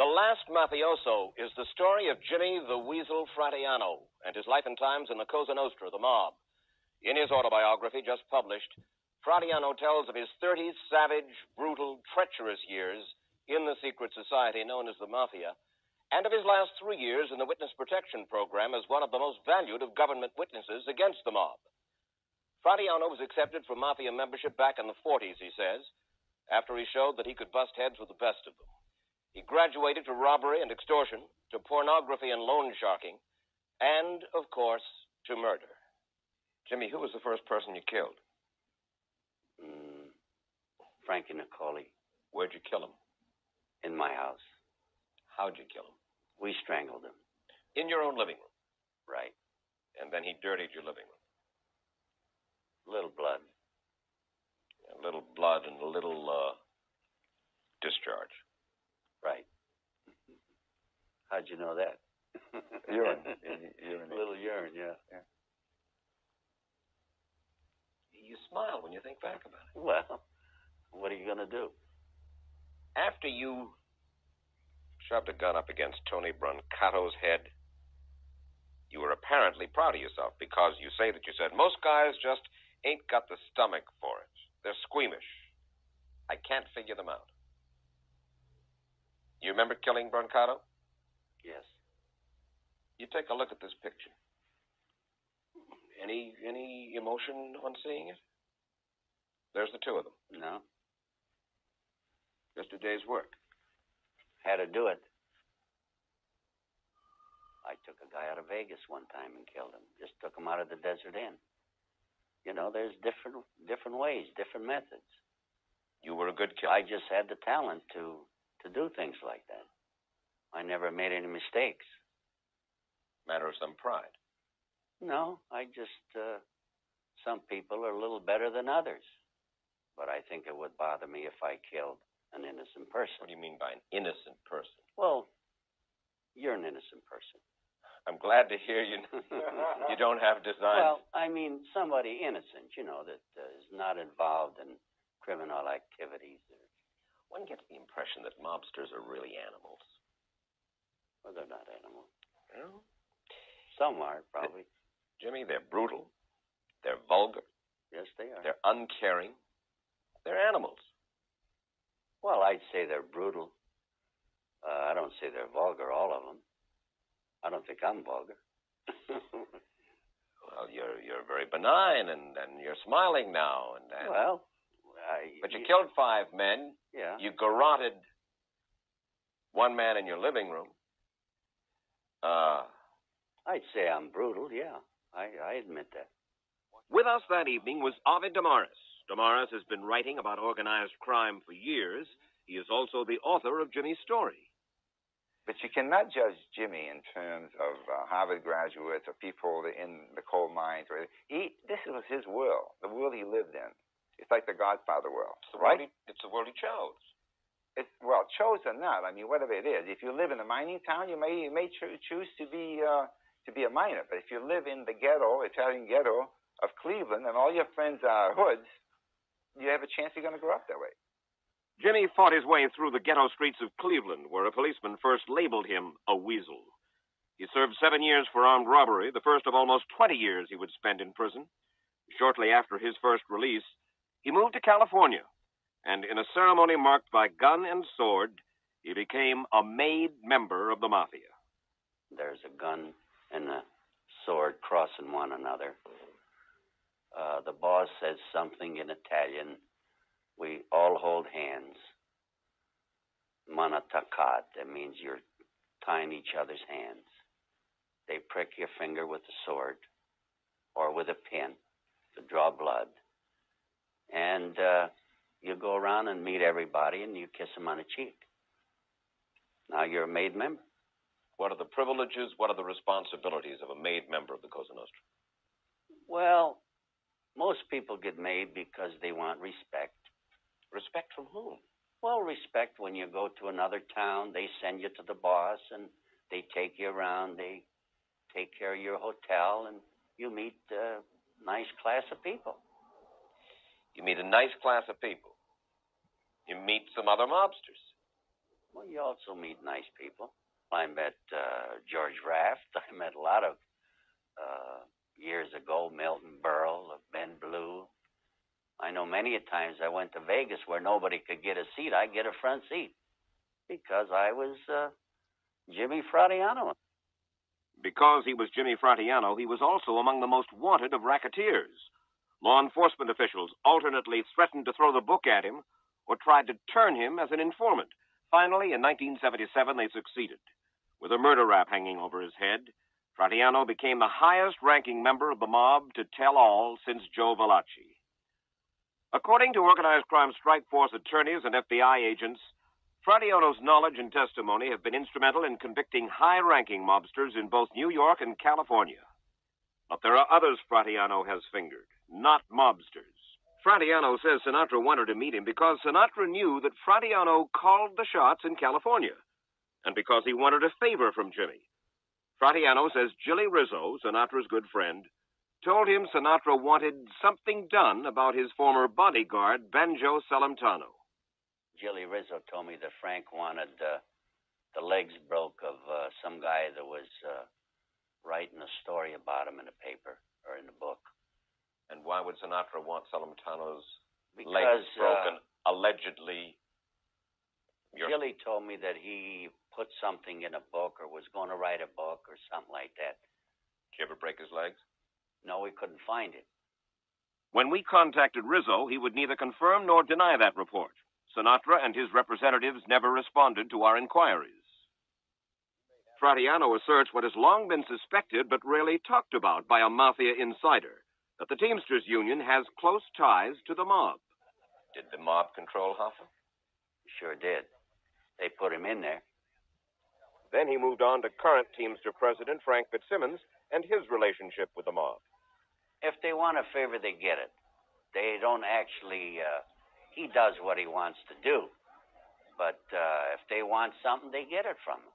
The Last Mafioso is the story of Jimmy the Weasel Fratianno and his life and times in the Cosa Nostra, the mob. In his autobiography just published, Fratianno tells of his 30 savage, brutal, treacherous years in the secret society known as the Mafia, and of his last 3 years in the Witness Protection Program as one of the most valued of government witnesses against the mob. Fratianno was accepted for Mafia membership back in the 40s, he says, after he showed that he could bust heads with the best of them. He graduated to robbery and extortion, to pornography and loan sharking, and, of course, to murder. Jimmy, who was the first person you killed? Frankie Nicoli. Where'd you kill him? In my house. How'd you kill him? We strangled him. In your own living room? Right. And then he dirtied your living room? Little blood. A little blood and a little, discharge. Right. How'd you know that? Urine. A little urine, yeah. You smile when you think back about it. Well, what are you going to do? After you shoved a gun up against Tony Brancato's head, you were apparently proud of yourself because you say that you said, most guys just ain't got the stomach for it. They're squeamish. I can't figure them out. You remember killing Brancato? Yes. You take a look at this picture. Any emotion on seeing it? There's the two of them. No. Just a day's work. Had to do it. I took a guy out of Vegas one time and killed him. Just took him out of the Desert Inn. You know, there's different ways, different methods. You were a good killer. I just had the talent to do things like that. I never made any mistakes. Matter of some pride. No, I just, some people are a little better than others. But I think it would bother me if I killed an innocent person. What do you mean by an innocent person? Well, you're an innocent person. I'm glad to hear you don't have design. Well, I mean, somebody innocent, you know, that is not involved in criminal activities. One gets the impression that mobsters are really animals. Well, they're not animals. Well, some are, probably. Jimmy, they're brutal. They're vulgar. Yes, they are. They're uncaring. They're animals. Well, I'd say they're brutal. I don't say they're vulgar, all of them. I don't think I'm vulgar. Well, you're very benign, and you're smiling now. And well, but you killed 5 men. Yeah. You garroted 1 man in your living room. I'd say I'm brutal, yeah. I admit that. With us that evening was Ovid Damaris. Damaris has been writing about organized crime for years. He is also the author of Jimmy's story. But you cannot judge Jimmy in terms of Harvard graduates or people in the coal mines. This was his world, the world he lived in. It's like the Godfather world, right? It's the world he chose. Well, chose or not, I mean, whatever it is. If you live in a mining town, you may choose to be a miner. But if you live in the ghetto, Italian ghetto of Cleveland, and all your friends are hoods, you have a chance you're going to grow up that way. Jimmy fought his way through the ghetto streets of Cleveland, where a policeman first labeled him a weasel. He served 7 years for armed robbery, the first of almost 20 years he would spend in prison. Shortly after his first release, he moved to California, and in a ceremony marked by gun and sword, he became a made member of the Mafia. There's a gun and a sword crossing one another. The boss says something in Italian. We all hold hands. Mano attaccato, that means you're tying each other's hands. They prick your finger with a sword or with a pin to draw blood. And you go around and meet everybody and you kiss them on the cheek. Now you're a made member. What are the privileges, what are the responsibilities of a made member of the Cosa Nostra? Well, most people get made because they want respect. Respect from whom? Well, respect when you go to another town, they send you to the boss and they take you around, they take care of your hotel, and you meet a nice class of people. You meet a nice class of people. You meet some other mobsters. Well, you also meet nice people. I met George Raft. I met a lot of, years ago, Milton Berle, Ben Blue. I know many a times I went to Vegas where nobody could get a seat. I get a front seat because I was Jimmy Fratianno. Because he was Jimmy Fratianno, he was also among the most wanted of racketeers. Law enforcement officials alternately threatened to throw the book at him or tried to turn him as an informant. Finally, in 1977, they succeeded. With a murder rap hanging over his head, Fratianno became the highest-ranking member of the mob to tell all since Joe Valachi. According to organized crime strike force attorneys and FBI agents, Fratianno's knowledge and testimony have been instrumental in convicting high-ranking mobsters in both New York and California. But there are others Fratianno has fingered, not mobsters. Fratianno says Sinatra wanted to meet him because Sinatra knew that Fratianno called the shots in California, and because he wanted a favor from Jimmy. Fratianno says Jilly Rizzo, Sinatra's good friend, told him Sinatra wanted something done about his former bodyguard, Banjo Celentano. Jilly Rizzo told me that Frank wanted the legs broke of some guy that was writing a story about him in the paper or in the book. And why would Sinatra want Celentano's Because, legs broken, allegedly? Jilly told me that he put something in a book or was going to write a book or something like that. Did you ever break his legs? No, we couldn't find it. When we contacted Rizzo, he would neither confirm nor deny that report. Sinatra and his representatives never responded to our inquiries. Fratianno asserts what has long been suspected but rarely talked about by a Mafia insider, that the Teamsters Union has close ties to the mob. Did the mob control Hoffa? Sure did. They put him in there. Then he moved on to current Teamster president Frank Fitzsimmons and his relationship with the mob. If they want a favor, they get it. They don't actually, he does what he wants to do. But if they want something, they get it from him.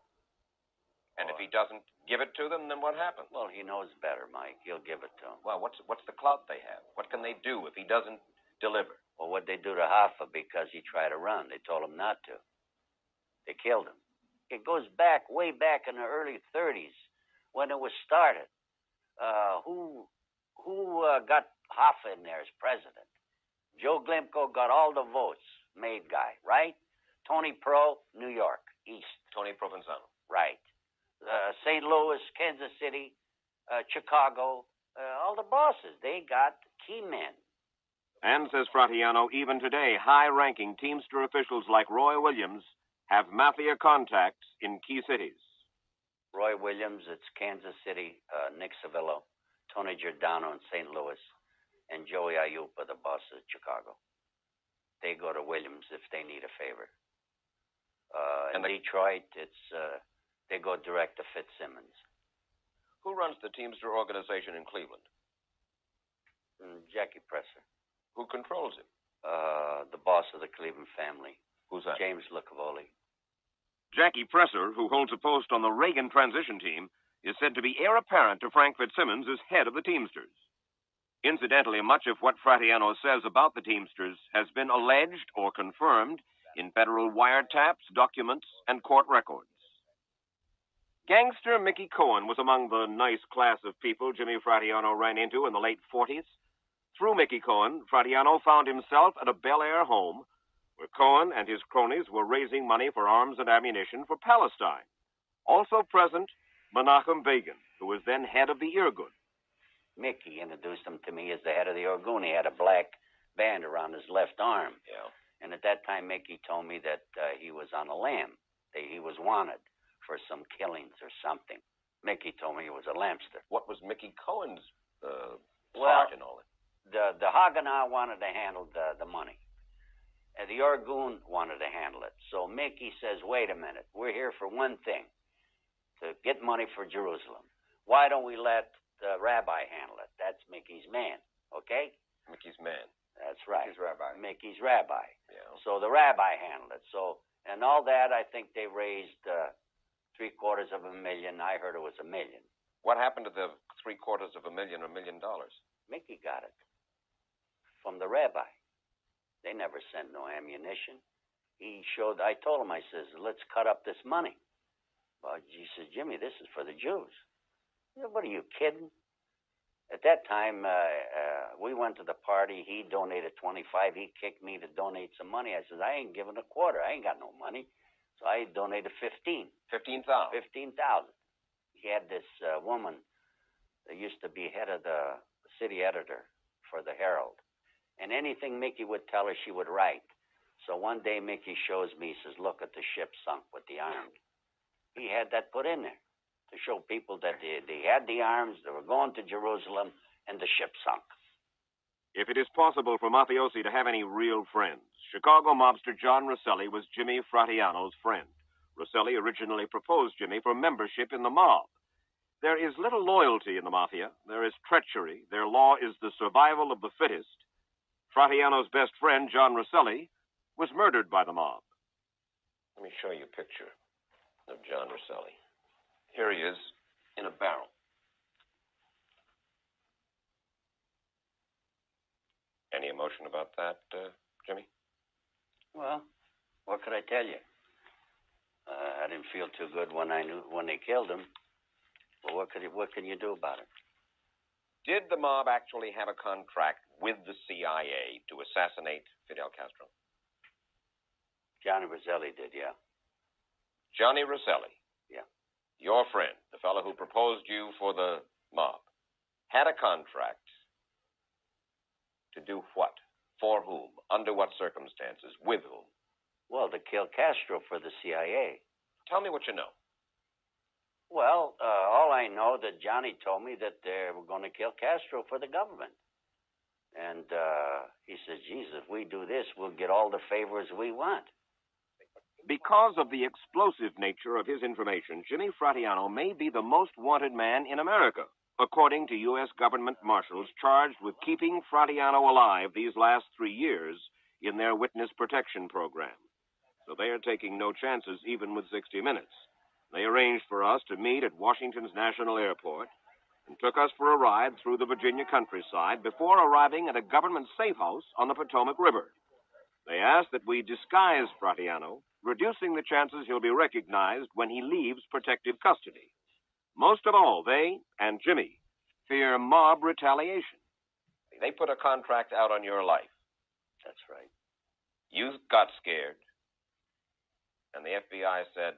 And if he doesn't give it to them, then what happens? Well, he knows better, Mike. He'll give it to him. Well, what's the clout they have? What can they do if he doesn't deliver? Well, what'd they do to Hoffa because he tried to run? They told him not to. They killed him. It goes back, way back in the early 30s when it was started. Who got Hoffa in there as president? Joe Glimko got all the votes, made guy, right? Tony Pro, New York, East. Tony Provenzano. Right. St. Louis, Kansas City, Chicago, all the bosses, they got key men. And, says Fratianno, even today, high-ranking Teamster officials like Roy Williams have Mafia contacts in key cities. Roy Williams, it's Kansas City, Nick Savillo, Tony Giordano in St. Louis, and Joey Ayupa, the boss of Chicago. They go to Williams if they need a favor. In Detroit, it's they go direct to Fitzsimmons. Who runs the Teamster organization in Cleveland? Jackie Presser. Who controls him? The boss of the Cleveland family. Who's that? James Licavoli. Jackie Presser, who holds a post on the Reagan transition team, is said to be heir apparent to Frank Fitzsimmons as head of the Teamsters. Incidentally, much of what Fratianno says about the Teamsters has been alleged or confirmed in federal wiretaps, documents, and court records. Gangster Mickey Cohen was among the nice class of people Jimmy Fratianno ran into in the late 40s. Through Mickey Cohen, Fratianno found himself at a Bel Air home where Cohen and his cronies were raising money for arms and ammunition for Palestine. Also present, Menachem Begin, who was then head of the Irgun. Mickey introduced him to me as the head of the Irgun. He had a black band around his left arm. Yeah. And at that time, Mickey told me that he was on a lam. He was wanted for some killings or something. Mickey told me he was a lamster. What was Mickey Cohen's part in all that? The Haganah wanted to handle the money. And the Irgun wanted to handle it. So Mickey says, wait a minute. We're here for one thing, to get money for Jerusalem. Why don't we let the rabbi handle it? That's Mickey's man, okay? Mickey's man. That's right. Mickey's rabbi. Mickey's rabbi. Yeah. So the rabbi handled it. So, and all that, I think they raised $750,000. I heard it was $1 million. What happened to the $750,000 or $1 million? Mickey got it from the rabbi. They never sent no ammunition. I told him, I says, let's cut up this money. Well, he says, Jimmy, this is for the Jews. I said, what are you kidding? At that time, we went to the party. He donated 25. He kicked me to donate some money. I said, I ain't giving a quarter. I ain't got no money. So I donated 15. 15,000. 15,000. He had this woman that used to be head of the city editor for the Herald. And anything Mickey would tell her, she would write. So one day Mickey shows me, he says, look at the ship sunk with the arms. He had that put in there to show people that they had the arms, they were going to Jerusalem, and the ship sunk. If it is possible for mafiosi to have any real friends, Chicago mobster John Rosselli was Jimmy Fratianno's friend. Rosselli originally proposed Jimmy for membership in the mob. There is little loyalty in the Mafia. There is treachery. Their law is the survival of the fittest. Fratianno's best friend, John Rosselli, was murdered by the mob. Let me show you a picture of John Rosselli. Here he is in a barrel. Any emotion about that, Jimmy? Well, what could I tell you? I didn't feel too good when they killed him. Well, what can you do about it? Did the mob actually have a contract with the CIA to assassinate Fidel Castro? Johnny Rosselli did, yeah. Johnny Rosselli? Yeah. Your friend, the fellow who proposed you for the mob, had a contract to do what? For whom? Under what circumstances? With whom? Well, to kill Castro for the CIA. Tell me what you know. Well, all I know that Johnny told me that they were going to kill Castro for the government. And he says, Jesus, if we do this, we'll get all the favors we want. Because of the explosive nature of his information, Jimmy Fratianno may be the most wanted man in America, according to U.S. government marshals charged with keeping Fratianno alive these last 3 years in their witness protection program. So they are taking no chances even with 60 Minutes. They arranged for us to meet at Washington's National Airport and took us for a ride through the Virginia countryside before arriving at a government safe house on the Potomac River. They asked that we disguise Fratianno, reducing the chances he'll be recognized when he leaves protective custody. Most of all, they and Jimmy fear mob retaliation. They put a contract out on your life. That's right. You got scared, and the FBI said,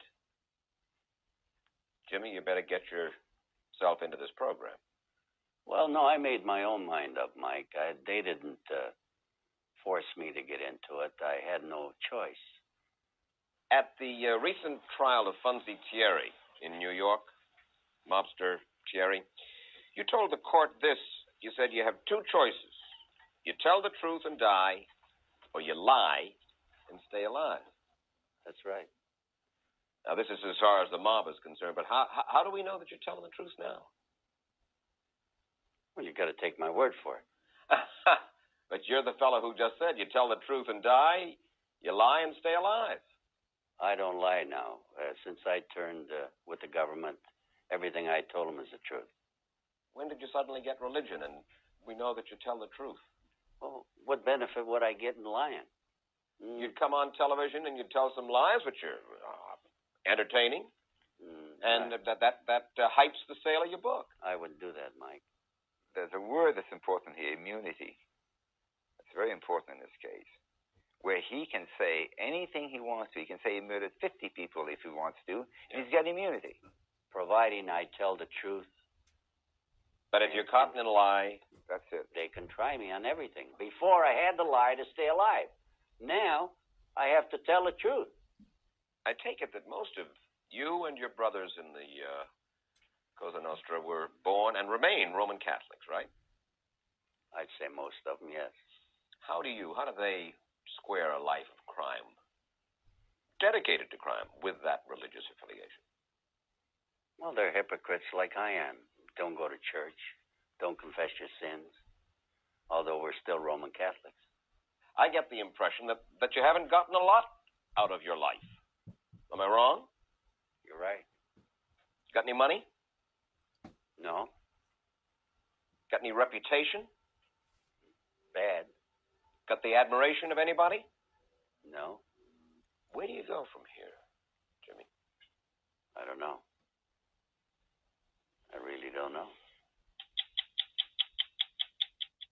Jimmy, you better get yourself into this program. Well, no, I made my own mind up, Mike. They didn't force me to get into it. I had no choice. At the recent trial of Funzi Thierry in New York, mobster Thierry, you told the court this. You said you have two choices. You tell the truth and die, or you lie and stay alive. That's right. Now, this is as far as the mob is concerned, but how do we know that you're telling the truth now? Well, you got to take my word for it. But you're the fellow who just said you tell the truth and die, you lie and stay alive. I don't lie now. Since I turned with the government, everything I told them is the truth. When did you suddenly get religion and we know that you tell the truth? Well, what benefit would I get in lying? You'd come on television and you'd tell some lies, which are entertaining, and that hypes the sale of your book. I wouldn't do that, Mike. There's a word that's important here, immunity. It's very important in this case, where he can say anything he wants to. He can say he murdered 50 people if he wants to, and he's got immunity. Providing I tell the truth. But if you're caught in a lie... That's it. They can try me on everything. Before, I had to lie to stay alive. Now, I have to tell the truth. I take it that most of you and your brothers in the Cosa Nostra were born and remain Roman Catholics, right? I'd say most of them, yes. How do they square a life of crime, dedicated to crime, with that religious affiliation? Well, they're hypocrites like I am. Don't go to church. Don't confess your sins. Although we're still Roman Catholics. I get the impression that you haven't gotten a lot out of your life. Am I wrong? You're right. Got any money? No. Got any reputation? Bad. Got the admiration of anybody? No. Where do you go from here, Jimmy? I don't know. I really don't know.